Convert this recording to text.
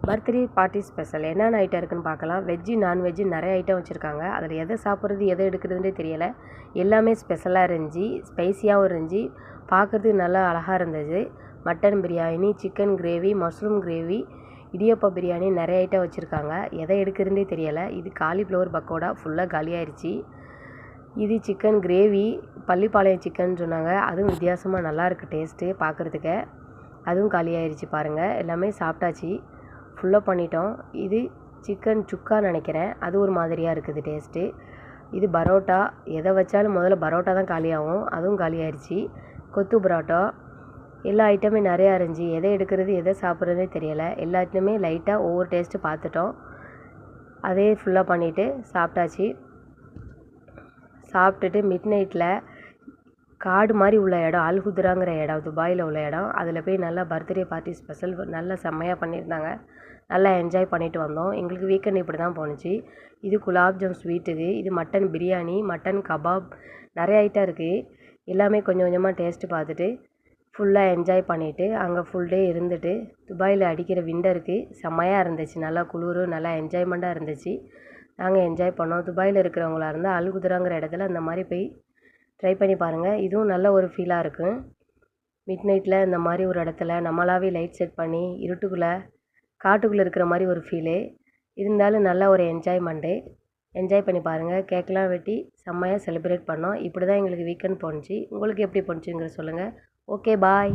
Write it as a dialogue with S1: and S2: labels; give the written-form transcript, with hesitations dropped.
S1: Birthday party special என்னென்ன item இருக்குதுன்னு பார்க்கலாம். வெஜ்ஜு நான்வெஜ்ஜு நிறைய ஐட்டம் வச்சுருக்காங்க. அதில் எதை சாப்பிட்றது எதை எடுக்கிறதுனே தெரியலை. எல்லாமே ஸ்பெஷலாக இருந்துச்சு, ஸ்பைஸியாகவும் இருந்துச்சு, பார்க்குறதுக்கு நல்லா அழகாக இருந்தது. Mutton biryani, chicken gravy, mushroom gravy, idiyappam biryani நிறைய ஐட்டம் வச்சுருக்காங்க. எதை எடுக்கிறதுனே தெரியலை. இது காலிஃப்ளவர் பக்கோடா ஃபுல்லாக காலியாகிடுச்சு. இது சிக்கன் கிரேவி, பள்ளிப்பாளையம் சிக்கன் சொன்னாங்க. அதுவும் வித்தியாசமாக நல்லாயிருக்கு டேஸ்ட்டு பார்க்குறதுக்கு. அதுவும் காலியாகிடுச்சு பாருங்கள். எல்லாமே சாப்பிட்டாச்சு, ஃபுல்லாக பண்ணிட்டோம். இது சிக்கன் சுக்கா நினைக்கிறேன். அது ஒரு மாதிரியாக இருக்குது டேஸ்ட்டு. இது பரோட்டா. எதை வச்சாலும் முதல்ல பரோட்டா தான் காலியாகும். அதுவும் காலியாகிடுச்சு. கொத்து பரோட்டா, எல்லா ஐட்டமே நிறையா இருந்துச்சு. எதை எடுக்கிறது எதை சாப்பிட்றதே தெரியலை. எல்லா ஐட்டமே லைட்டாக ஒவ்வொரு டேஸ்ட்டு பார்த்துட்டோம். அதே ஃபுல்லாக பண்ணிவிட்டு சாப்பிட்டாச்சு. சாப்பிட்டுட்டு மிட் நைட்டில் காடு மாதிரி உள்ள இடம், அல்ஹுத்ராங்கிற இடம், துபாயில் உள்ள இடம், அதில் போய் நல்லா பர்த்டே பார்ட்டி ஸ்பெஷல் நல்லா செம்மையாக பண்ணியிருந்தாங்க. நல்லா என்ஜாய் பண்ணிட்டு வந்தோம். எங்களுக்கு வீக்கெண்ட் இப்படி தான் போணுச்சு. இது குலாப் ஜாம் ஸ்வீட்டுது. இது மட்டன் பிரியாணி, மட்டன் கபாப், நிறைய ஐட்டம் இருக்குது. எல்லாமே கொஞ்சம் கொஞ்சமாக டேஸ்ட்டு பார்த்துட்டு ஃபுல்லாக என்ஜாய் பண்ணிவிட்டு அங்கே ஃபுல் டே இருந்துட்டு, துபாயில் அடிக்கிற விண்டருக்கு செம்மையாக இருந்துச்சு. நல்லா குளிர், நல்லா என்ஜாய்மெண்ட்டாக இருந்துச்சு. நாங்கள் என்ஜாய் பண்ணோம். துபாயில் இருக்கிறவங்களா இருந்தால் அல்குத்ராங்கிற இடத்துல அந்த மாதிரி போய் ட்ரை பண்ணி பாருங்கள். இதுவும் நல்ல ஒரு ஃபீலாக இருக்கும். மிட் நைட்டில் இந்த மாதிரி ஒரு இடத்துல நம்மளாவே லைட் செட் பண்ணி இருட்டுக்குள்ளே காட்டுக்குள்ளே இருக்கிற மாதிரி ஒரு ஃபீலு இருந்தாலும் நல்ல ஒரு என்ஜாய்மெண்ட்டு. என்ஜாய் பண்ணி பாருங்கள். கேக்கெலாம் வெட்டி செம்மையாக செலிப்ரேட் பண்ணோம். இப்படி தான் எங்களுக்கு வீக்கெண்ட் போணுச்சு. உங்களுக்கு எப்படி போணுச்சுங்கிறத சொல்லுங்கள். ஓகே, பாய்.